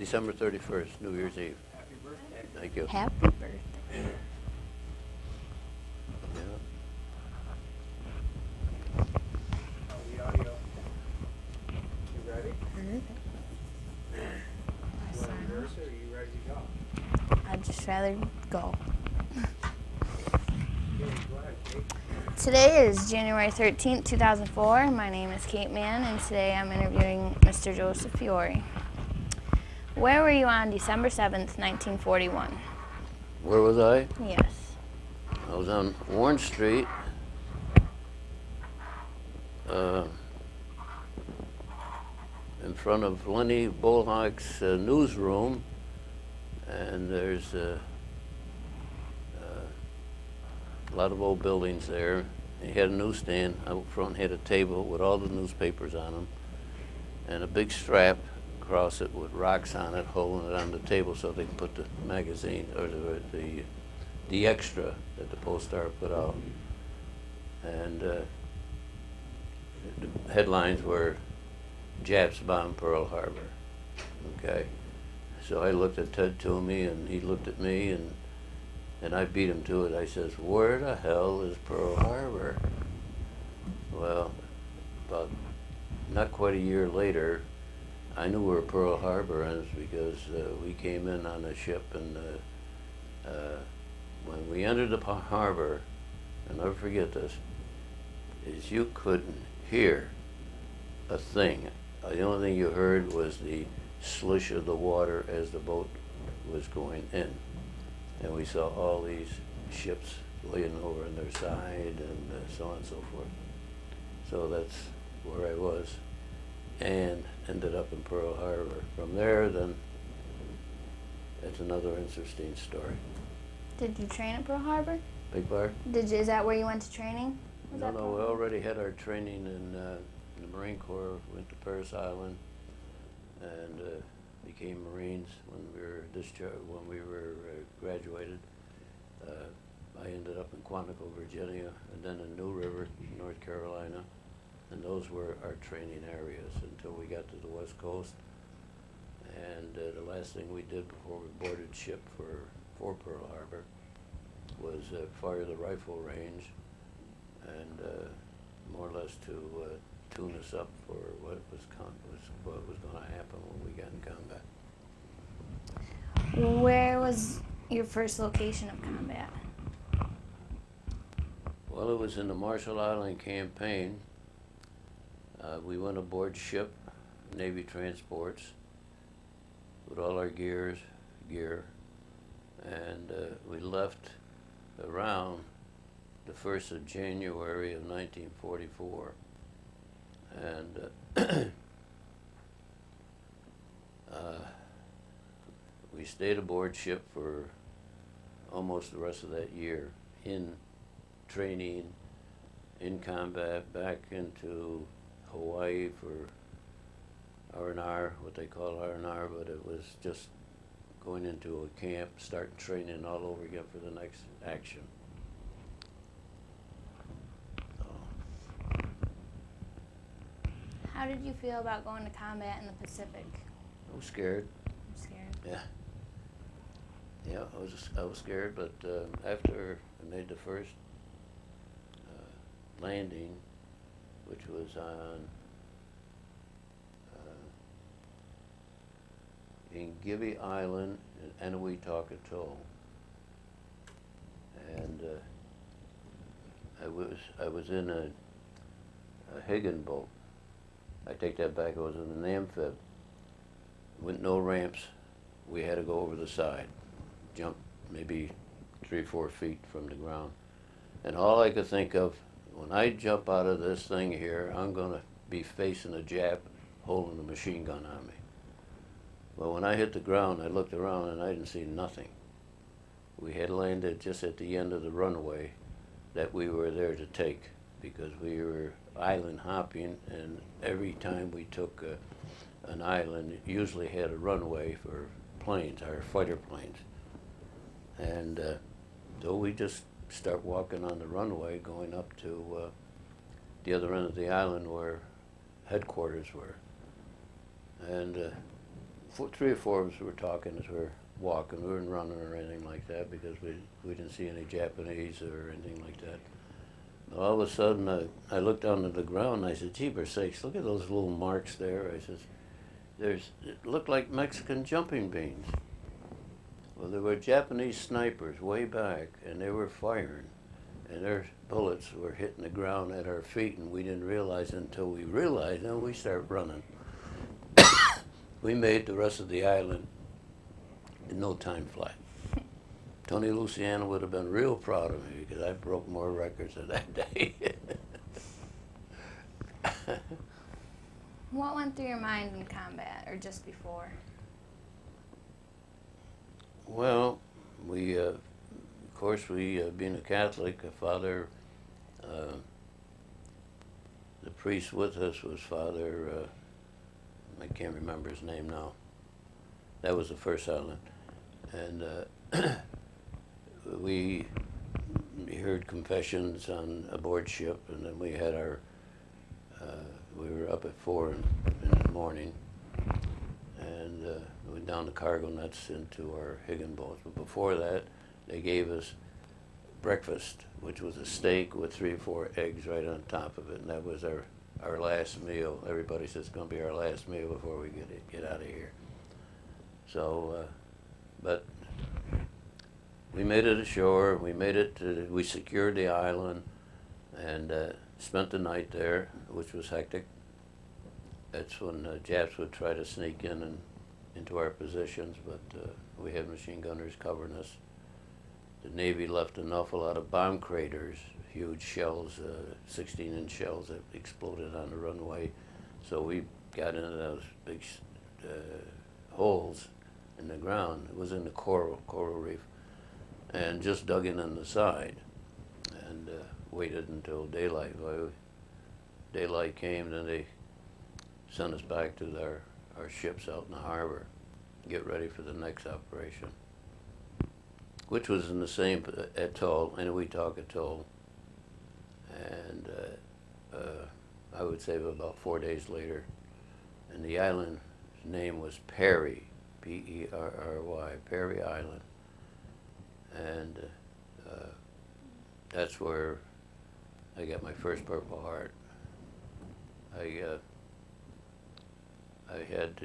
December 31st, New Year's Eve. Happy birthday. Thank you. Happy birthday. Yeah. The audio. You ready? You want to reverse it, or are you ready to go? I'd just rather go. Okay, go ahead, Kate. Today is January 13th, 2004. My name is Kate Mann, and today I'm interviewing Mr. Joseph Fiore. Where were you on December 7th, 1941? Where was I? Yes. I was on Warren Street. In front of Lenny Bolhock's newsroom, and there's a lot of old buildings there. He had a newsstand out front, had a table with all the newspapers on them, and a big strap across it with rocks on it, holding it on the table so they can put the magazine or the extra that the Post-Star put out. And the headlines were Japs bomb Pearl Harbor. Okay, so I looked at Ted Toomey, and he looked at me, and I beat him to it. I says, "Where the hell is Pearl Harbor?" Well, about not quite a year later, I knew where Pearl Harbor is because we came in on a ship, and when we entered the harbor, I'll never forget this, is you couldn't hear a thing. The only thing you heard was the slush of the water as the boat was going in. And we saw all these ships laying over on their side, and so on and so forth. So that's where I was, and ended up in Pearl Harbor. From there, then, that's another interesting story. Did you train at Pearl Harbor? Big bar? Is that where you went to training? Was No, that no, Pearl we Harbor? already had our training in the Marine Corps, went to Paris Island, and became Marines when we were discharged, when we were graduated. I ended up in Quantico, Virginia, and then in New River, North Carolina, and those were our training areas until we got to the West Coast. And the last thing we did before we boarded ship for Pearl Harbor was fire the rifle range, and more or less to tune us up for what was going to happen when we got in combat. Where was your first location of combat? Well, it was in the Marshall Island campaign. We went aboard ship, Navy transports, with all our gear, and we left around the 1st of January of 1944. And we stayed aboard ship for almost the rest of that year in training, in combat, back into Hawaii for R&R, what they call R&R, but it was just going into a camp, starting training all over again for the next action. How did you feel about going to combat in the Pacific? I was scared. I'm scared. Yeah. Yeah, I was scared, but after I made the first landing, which was on Engebi Island and Eniwetok Atoll, and I was in a Higgin boat. I take that back. I was in an amphib with no ramps. We had to go over the side, jump maybe 3 or 4 feet from the ground. And all I could think of, when I jump out of this thing here, I'm going to be facing a Jap holding a machine gun on me. But when I hit the ground, I looked around and I didn't see nothing. We had landed just at the end of the runway that we were there to take, because we were island hopping, and every time we took an island, it usually had a runway for planes, our fighter planes. And so we just start walking on the runway going up to the other end of the island where headquarters were. And three or four of us were talking as we were walking. We weren't running or anything like that because we didn't see any Japanese or anything like that. All of a sudden, I looked down at the ground and I said, "Jeepers sakes, look at those little marks there." I says, it looked like Mexican jumping beans. Well, there were Japanese snipers way back, and they were firing, and their bullets were hitting the ground at our feet, and we didn't realize it until we realized, and we started running. We made the rest of the island in no time flat. Tony Luciano would have been real proud of me because I broke more records than that day. What went through your mind in combat, or just before? Well, we, of course, being a Catholic, a father, the priest with us was Father, I can't remember his name now. That was the first island. And we heard confessions on aboard ship, and then we had our, we were up at 4 in the morning, and we went down the cargo nets into our Higgin boats. But before that, they gave us breakfast, which was a steak with 3 or 4 eggs right on top of it, and that was our last meal. Everybody says it's going to be our last meal before we get out of here. So, but we made it ashore. We made it. We secured the island, and spent the night there, which was hectic. That's when Japs would try to sneak in and into our positions, but we had machine gunners covering us. The Navy left an awful lot of bomb craters, huge shells, 16-inch shells that exploded on the runway. So we got into those big holes in the ground. It was in the coral reef, and just dug in on the side and waited until daylight. Well, daylight came, then they sent us back to our ships out in the harbor, get ready for the next operation, which was in the same atoll, Eniwetok Atoll. And I would say about 4 days later, and the island's name was Perry, P-E-R-R-Y, Perry Island. And that's where I got my first Purple Heart. I had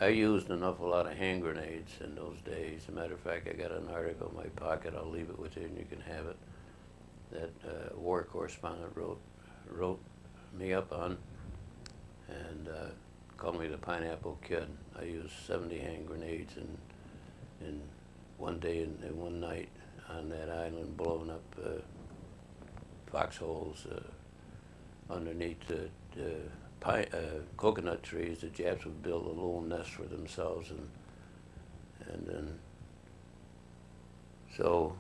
I used an awful lot of hand grenades in those days. As a matter of fact, I got an article in my pocket. I'll leave it with you and you can have it. That war correspondent wrote me up on, and called me the Pineapple Kid. I used 70 hand grenades in one day and one night on that island, blowing up foxholes underneath the coconut trees. The Japs would build a little nest for themselves, and then so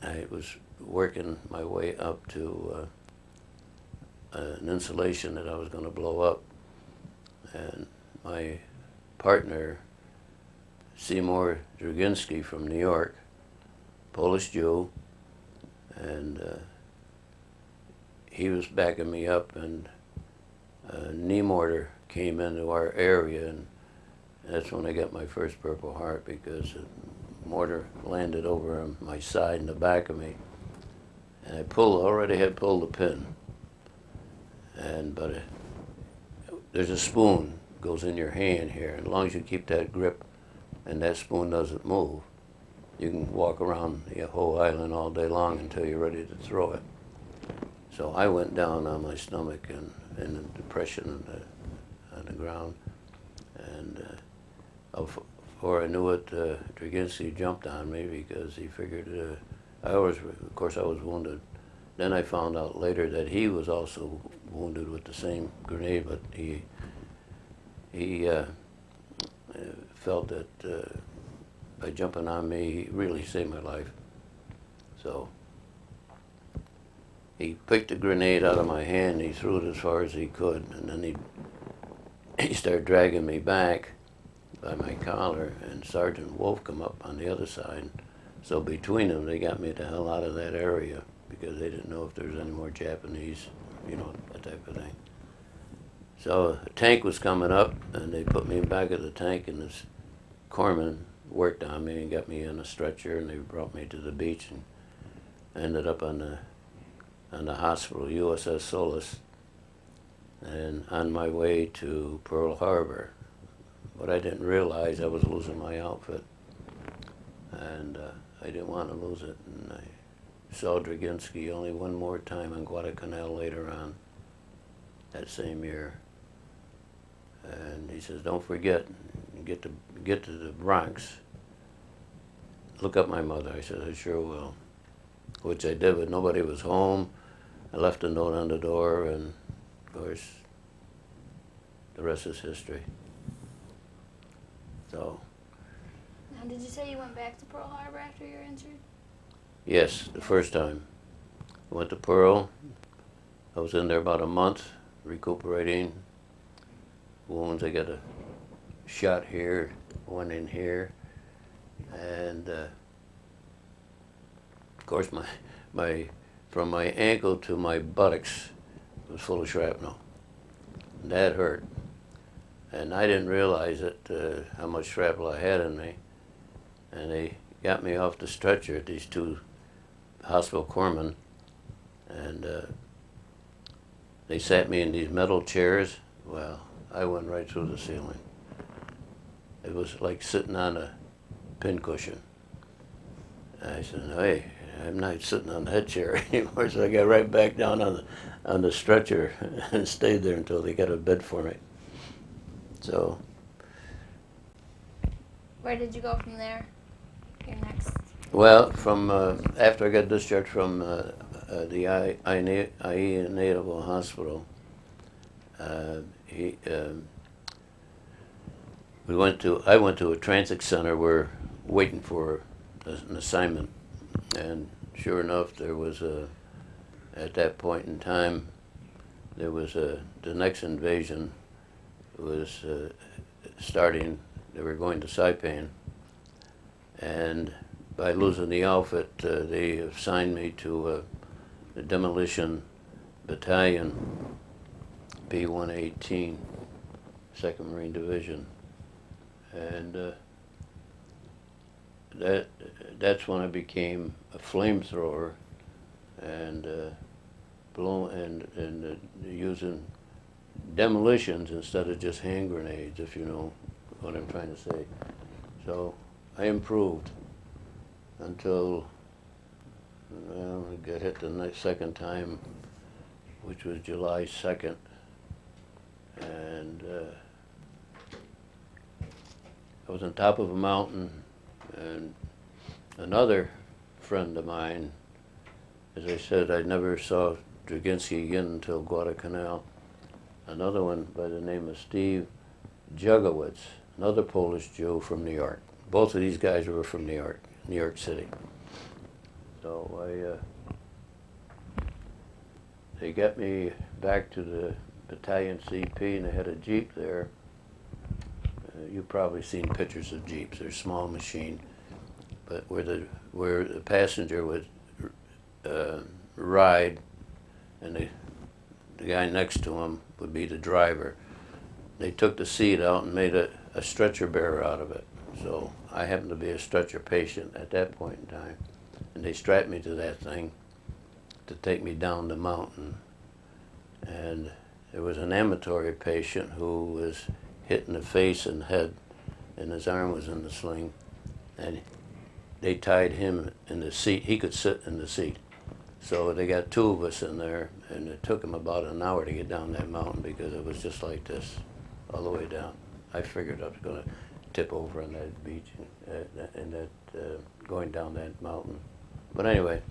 I was working my way up to an installation that I was going to blow up, and my partner, Seymour Drasginski from New York, Polish Jew, and he was backing me up, and a knee mortar came into our area, and that's when I got my first Purple Heart, because the mortar landed over on my side and the back of me, and I already had pulled the pin, but there's a spoon goes in your hand here, and as long as you keep that grip and that spoon doesn't move, you can walk around the whole island all day long until you're ready to throw it. So I went down on my stomach and in a depression on the ground, and before I knew it, Drasginski jumped on me because he figured of course I was wounded. Then I found out later that he was also wounded with the same grenade, but he felt that by jumping on me, he really saved my life. So he picked the grenade out of my hand, he threw it as far as he could, and then he started dragging me back by my collar, and Sergeant Wolf come up on the other side. So between them, they got me the hell out of that area because they didn't know if there was any more Japanese, you know, that type of thing. So a tank was coming up, and they put me in back of the tank, and this corpsman worked on me and got me on a stretcher, and they brought me to the beach, and ended up on the hospital, USS Solace, and on my way to Pearl Harbor. But I didn't realize I was losing my outfit, and I didn't want to lose it. And I saw Drasginski only one more time on Guadalcanal later on that same year. And he says, "Don't forget, get to the Bronx, look up my mother." I said, "I sure will," which I did, but nobody was home. I left a note on the door, and of course, the rest is history. So. Now, did you say you went back to Pearl Harbor after you were injured? Yes, the first time. I went to Pearl. I was in there about a month, recuperating wounds. I got a shot here, one in here, and of course from my ankle to my buttocks was full of shrapnel. And that hurt. And I didn't realize it, how much shrapnel I had in me. And they got me off the stretcher, these two hospital corpsmen, and they sat me in these metal chairs. Well, I went right through the ceiling. It was like sitting on a pincushion. I said, "Hey, I'm not sitting on that chair anymore." So I got right back down on the stretcher and stayed there until they got a bed for me. So. Where did you go from there? Your next? Well, from after I got discharged from the Eniwetok Hospital, I went to a transit center where waiting for an assignment, and sure enough, there was at that point in time, there was the next invasion was starting. They were going to Saipan, and by losing the outfit, they assigned me to the Demolition Battalion, B-118, 2nd Marine Division, and that's when I became a flamethrower and using demolitions instead of just hand grenades, if you know what I'm trying to say. So I improved until I got hit the second time, which was July 2nd, and I was on top of a mountain, and another friend of mine, as I said, I never saw Drasginski again until Guadalcanal. Another one by the name of Steve Jugowitz, another Polish Jew from New York. Both of these guys were from New York City. So they got me back to the battalion CP, and they had a Jeep there. You've probably seen pictures of Jeeps. They're a small machine, but where the passenger would ride, and the guy next to him would be the driver. They took the seat out and made a stretcher bearer out of it. So I happened to be a stretcher patient at that point in time, and they strapped me to that thing to take me down the mountain. And there was an ambulatory patient who was hit in the face and head, and his arm was in the sling, and they tied him in the seat. He could sit in the seat. So they got two of us in there, and it took them about an hour to get down that mountain because it was just like this all the way down. I figured I was going to tip over on that beach and going down that mountain. But anyway,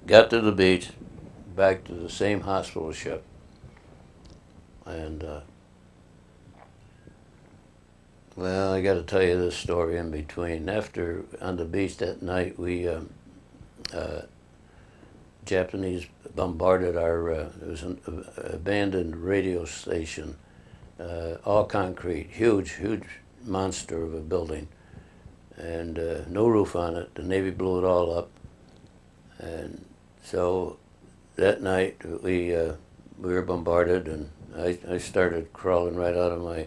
got to the beach, back to the same hospital ship, and well, I got to tell you this story in between. After on the beach that night, we Japanese bombarded our. It was an abandoned radio station, all concrete, huge monster of a building, and no roof on it. The Navy blew it all up, and so that night we were bombarded, and I started crawling right out of my,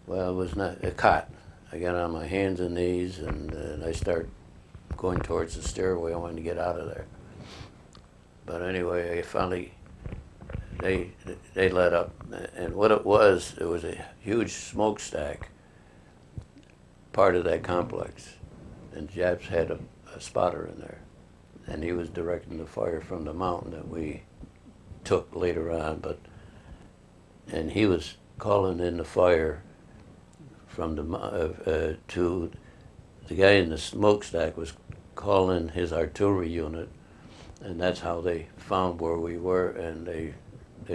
well, it was not a cot. I got on my hands and knees, and I start going towards the stairway. I wanted to get out of there. But anyway, I finally, they let up. And what it was a huge smokestack, part of that complex. And Japs had a spotter in there. And he was directing the fire from the mountain that we took later on. And he was calling in the fire from to the guy in the smokestack was calling his artillery unit, and that's how they found where we were, and they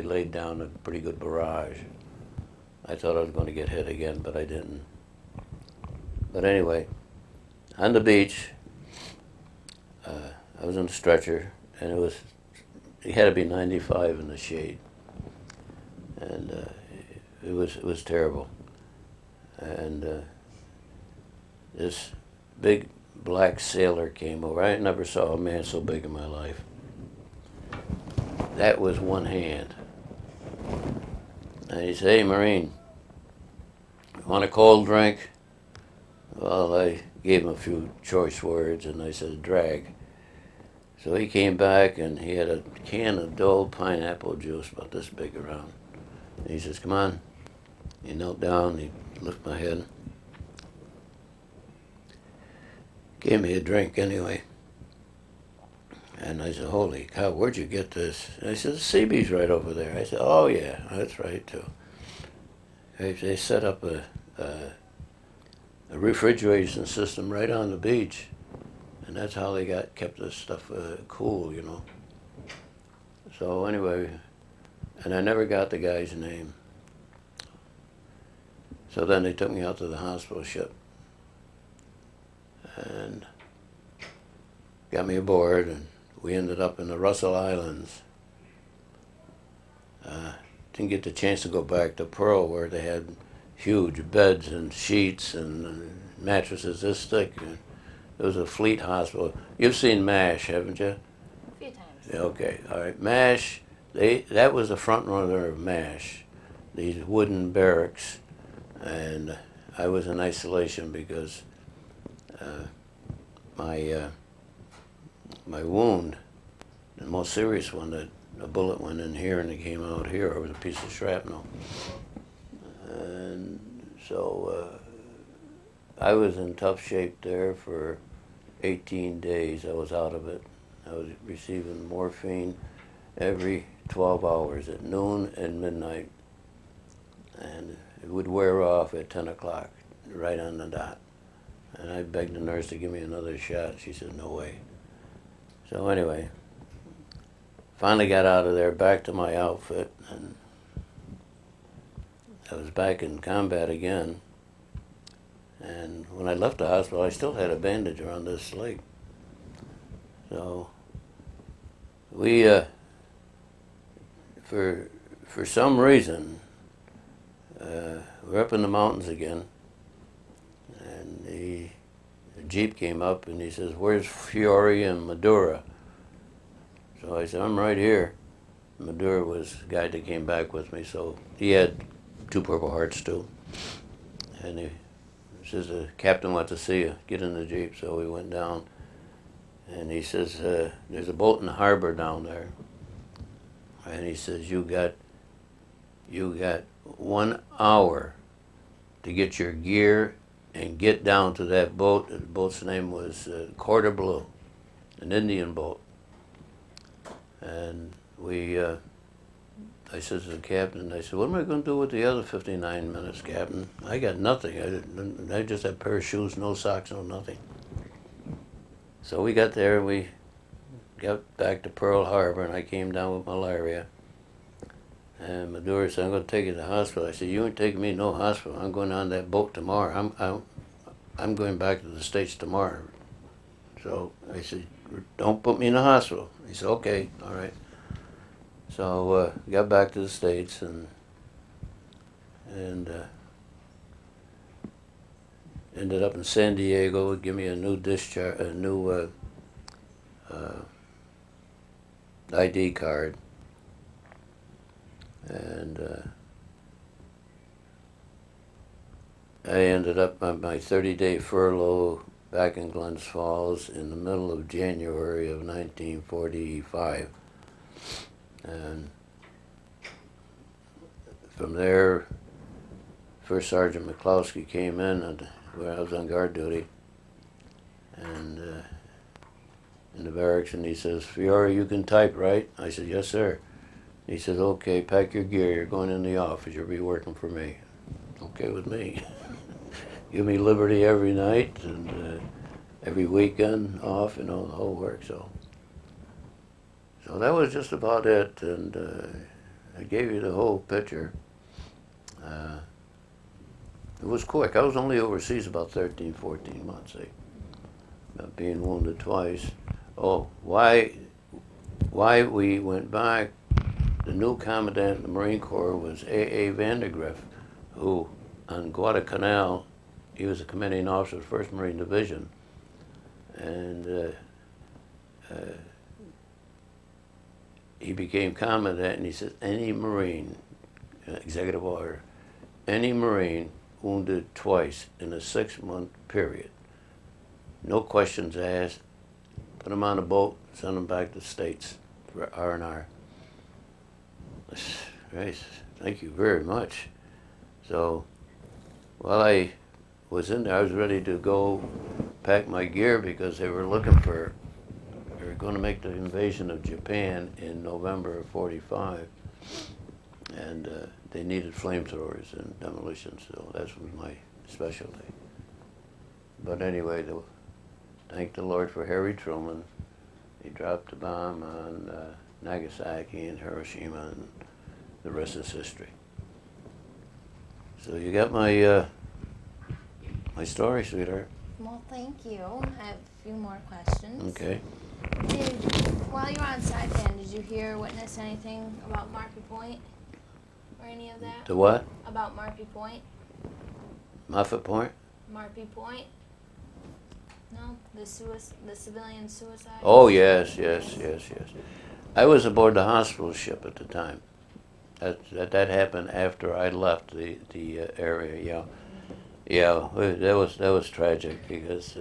laid down a pretty good barrage. I thought I was going to get hit again, but I didn't. But anyway, on the beach, I was on a stretcher, and it had to be 95 in the shade, and it was terrible. And this big black sailor came over. I never saw a man so big in my life. That was one hand. And he said, "Hey, Marine, want a cold drink?" Well, I gave him a few choice words, and I said, "Drag." So he came back, and he had a can of dull pineapple juice about this big around. And he says, "Come on." He knelt down, he lifted my head. Gave me a drink anyway. And I said, "Holy cow, where'd you get this?" And I said, "The CB's right over there." I said, "Oh yeah, that's right too." They set up a refrigeration system right on the beach. And that's how they kept this stuff cool, you know. So anyway, and I never got the guy's name. So then they took me out to the hospital ship and got me aboard, and we ended up in the Russell Islands. Didn't get the chance to go back to Pearl, where they had huge beds and sheets and mattresses this thick. It was a fleet hospital. You've seen MASH, haven't you? A few times. Okay, all right. MASH, that was the front runner of MASH, these wooden barracks. And I was in isolation because my wound, the most serious one, that a bullet went in here and it came out here. It was a piece of shrapnel. And so I was in tough shape there for 18 days. I was out of it. I was receiving morphine every 12 hours at noon and midnight. And it would wear off at 10 o'clock, right on the dot. And I begged the nurse to give me another shot. She said, "No way." So anyway, finally got out of there, back to my outfit, and I was back in combat again. And when I left the hospital, I still had a bandage around this leg. So we, for some reason, we're up in the mountains again, and the Jeep came up and he says, "Where's Fiore and Madura?" So I said, "I'm right here." Madura was the guy that came back with me, so he had 2 Purple Hearts too. And he says, "The captain wants to see you. Get in the Jeep." So we went down, and he says, "There's a boat in the harbor down there." And he says, you got 1 hour to get your gear and get down to that boat." The boat's name was Quarter Blue, an Indian boat. And I says to the captain, I said, "What am I going to do with the other 59 minutes, Captain? I got nothing. I just had a pair of shoes, no socks, no nothing." So we got there, and we got back to Pearl Harbor, and I came down with malaria. And Madura said, "I'm going to take you to the hospital." I said, "You ain't taking me to no hospital. I'm going on that boat tomorrow. I'm going back to the States tomorrow." So I said, "Don't put me in the hospital." He said, "Okay, all right." So got back to the States and ended up in San Diego. Give me a new discharge, a ID card, and I ended up on my 30-day furlough back in Glens Falls in the middle of January of 1945. And from there, First Sergeant McCloskey came in when I was on guard duty, and in the barracks, and he says, "Fiore, you can type, right?" I said, "Yes, sir." He says, "Okay, pack your gear. You're going in the office. You'll be working for me." Okay with me. Give me liberty every night and every weekend off, you know, the whole work. So that was just about it, and I gave you the whole picture. It was quick. I was only overseas about 13, 14 months, about being wounded twice. Oh, why we went back, the new commandant of the Marine Corps was A.A. Vandergriff, who on Guadalcanal, he was a commanding officer of the 1st Marine Division, and he became commandant, and he said, any Marine, executive order, any Marine wounded twice in a 6-month period, no questions asked, put them on a boat, send them back to the States for R&R. Right, thank you very much. So while I was in there, I was ready to go pack my gear because they were going to make the invasion of Japan in November of '45, and they needed flamethrowers and demolition, so that was my specialty. But anyway, thank the Lord for Harry Truman. He dropped the bomb on Nagasaki and Hiroshima, and the rest is history. So you got my my story, sweetheart. Well, thank you. I have a few more questions. Okay. While you were on Saipan, did you hear or witness anything about Marpy Point or any of that? The what? About Marpy Point? Moffett Point? Marpy Point? No? The civilian suicide? Oh, yes. I was aboard the hospital ship at the time. That happened after I left the area. Yeah, yeah. That was tragic because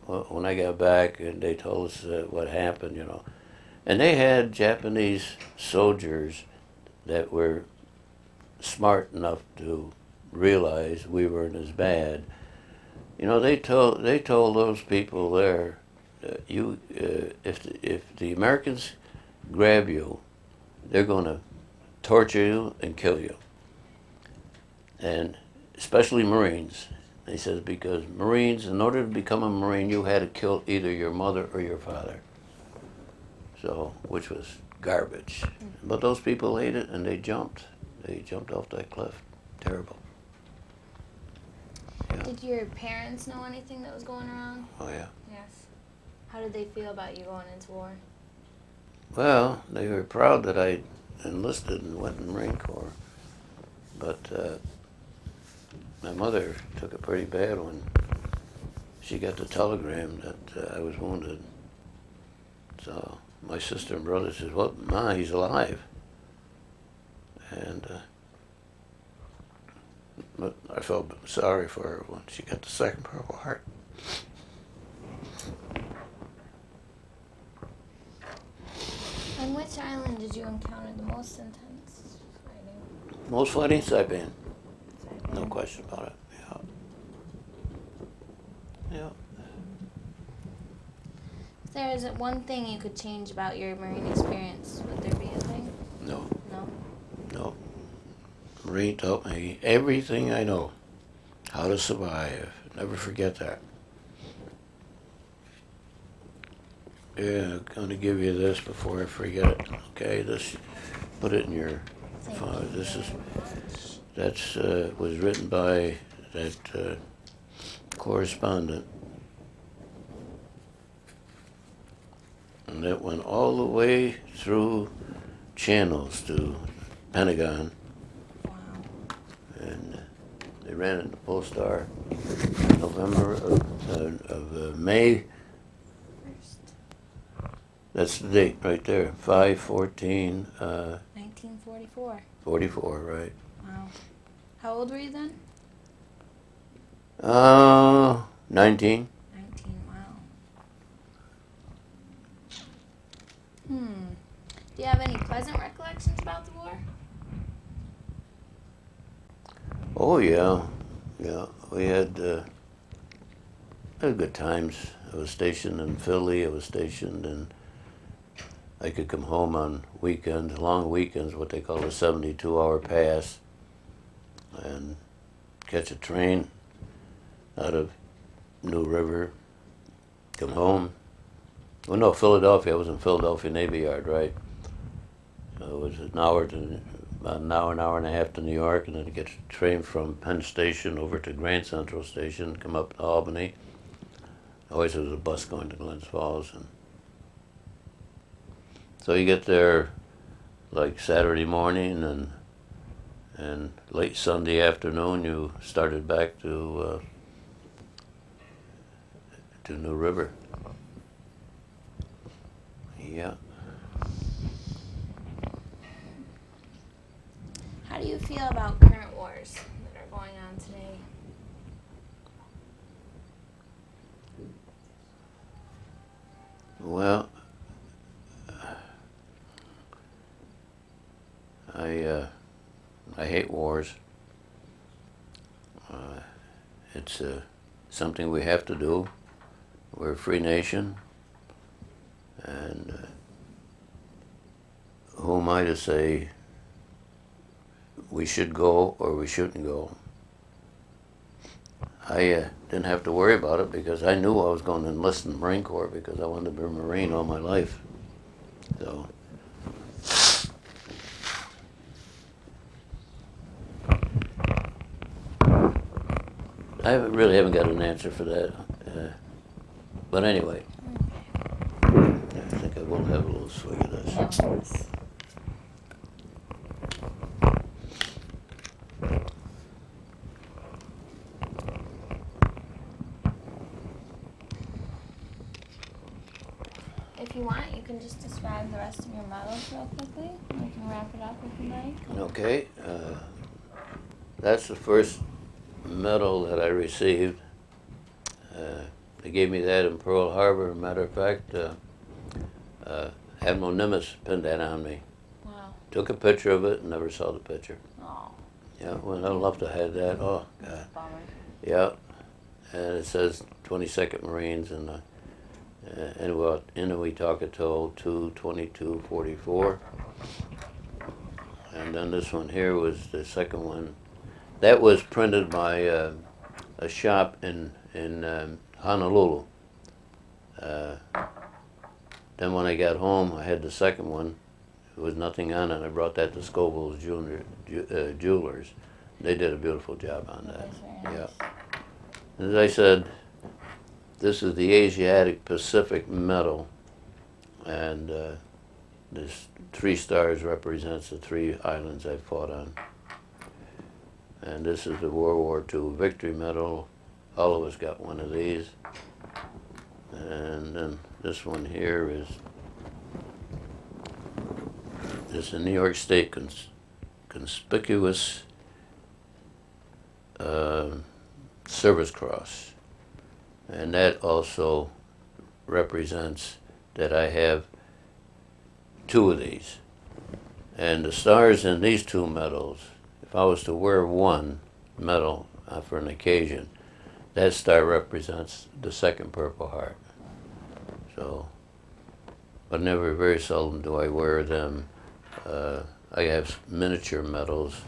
when I got back and they told us what happened, you know, and they had Japanese soldiers that were smart enough to realize we weren't as bad. You know, they told those people there, if the Americans grab you, they're going to torture you and kill you. And especially Marines. They said because Marines, in order to become a Marine, you had to kill either your mother or your father. So, which was garbage. But those people ate it and they jumped. They jumped off that cliff. Terrible. Yeah. Did your parents know anything that was going around? Oh, yeah. Yes. How did they feel about you going into war? Well, they were proud that I enlisted and went in the Marine Corps. But my mother took it pretty bad when she got the telegram that I was wounded. So my sister and brother said, "Well, Ma, he's alive." And but I felt sorry for her when she got the second Purple Heart. On which island did you encounter the most intense fighting? Most fighting, Saipan. No question about it. Yeah. If there isn't one thing you could change about your Marine experience, would there be a thing? No. No? Marine taught me everything I know. How to survive. Never forget that. Yeah, I'm going to give you this before I forget it. Okay, this, put it in your file. This is, that's, was written by that correspondent. And that went all the way through channels to Pentagon. Wow. And they ran it in the Pole Star November of May That's the date right there, 5/14, 1944. 44, right? Wow. How old were you then? 19. 19, wow. Do you have any pleasant recollections about the war? Oh yeah, yeah. We had good times. I was stationed in Philly. I was stationed in. I could come home on weekends, long weekends, what they call a 72-hour pass, and catch a train out of New River, come home. Well, no, Philadelphia. I was in Philadelphia Navy Yard, right? So it was about an hour and a half to New York, and then to get a train from Penn Station over to Grand Central Station, come up to Albany. Always there was a bus going to Glens Falls, and so you get there like Saturday morning, and late Sunday afternoon you started back to New River. Yeah. How do you feel about current wars that are going on today? Well, I hate wars. It's something we have to do. We're a free nation, and who am I to say we should go or we shouldn't go? I didn't have to worry about it because I knew I was going to enlist in the Marine Corps because I wanted to be a Marine all my life. So I really haven't got an answer for that. But anyway, I think I will have a little swig of this. Yes. If you want, you can just describe the rest of your medals real quickly. We can wrap it up if you like. Okay, that's the first medal that I received. They gave me that in Pearl Harbor. Matter of fact, Admiral Nimitz pinned that on me. Wow. Took a picture of it and never saw the picture. Oh, Yeah, well, I'd love to have that. Oh, that's God. a bummer. Yeah, and it says 22nd Marines and Eniwetok Atoll 2/22/44. And then this one here was the second one. That was printed by a shop in Honolulu. Then when I got home, I had the second one. There was nothing on it. I brought that to Scoville's Jewelers. They did a beautiful job on that. That's very nice. Yeah. As I said, this is the Asiatic Pacific Medal, and this 3 stars represents the 3 islands I fought on. And this is the World War II Victory Medal. All of us got one of these. And then this one here is the New York State Conspicuous Service Cross. And that also represents that I have 2 of these. And the stars in these 2 medals, if I was to wear one medal for an occasion, that star represents the 2nd Purple Heart. So, but very seldom do I wear them. I have miniature medals.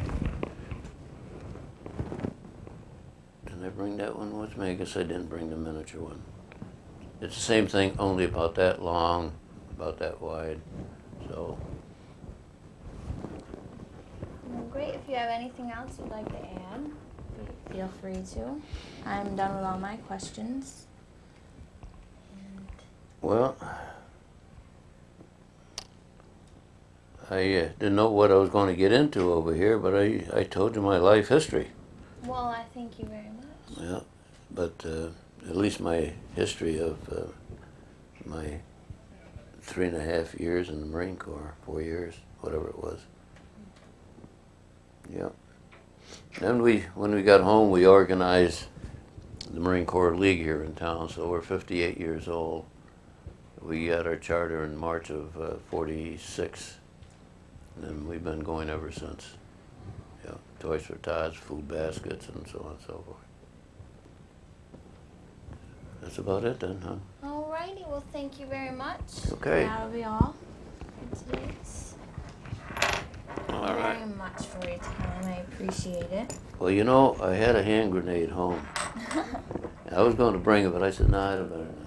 Did I bring that one with me? I guess I didn't bring the miniature one. It's the same thing, only about that long, about that wide. So. Well, great. If you have anything else you'd like to add, feel free to. I'm done with all my questions. Well, I didn't know what I was going to get into over here, but I told you my life history. Well, I thank you very much. Yeah, but at least my history of my 3.5 years in the Marine Corps, 4 years, whatever it was. Yeah. Then when we got home, we organized the Marine Corps League here in town, so we're 58 years old. We got our charter in March of 46, and we've been going ever since. Yeah, Toys for Tots, food baskets, and so on and so forth. That's about it then, huh? Alrighty, well thank you very much. Okay. That'll be all for today's. All Thank you right. very much for your time. I appreciate it. Well, you know, I had a hand grenade home. I was going to bring it, but I said, no, I better not.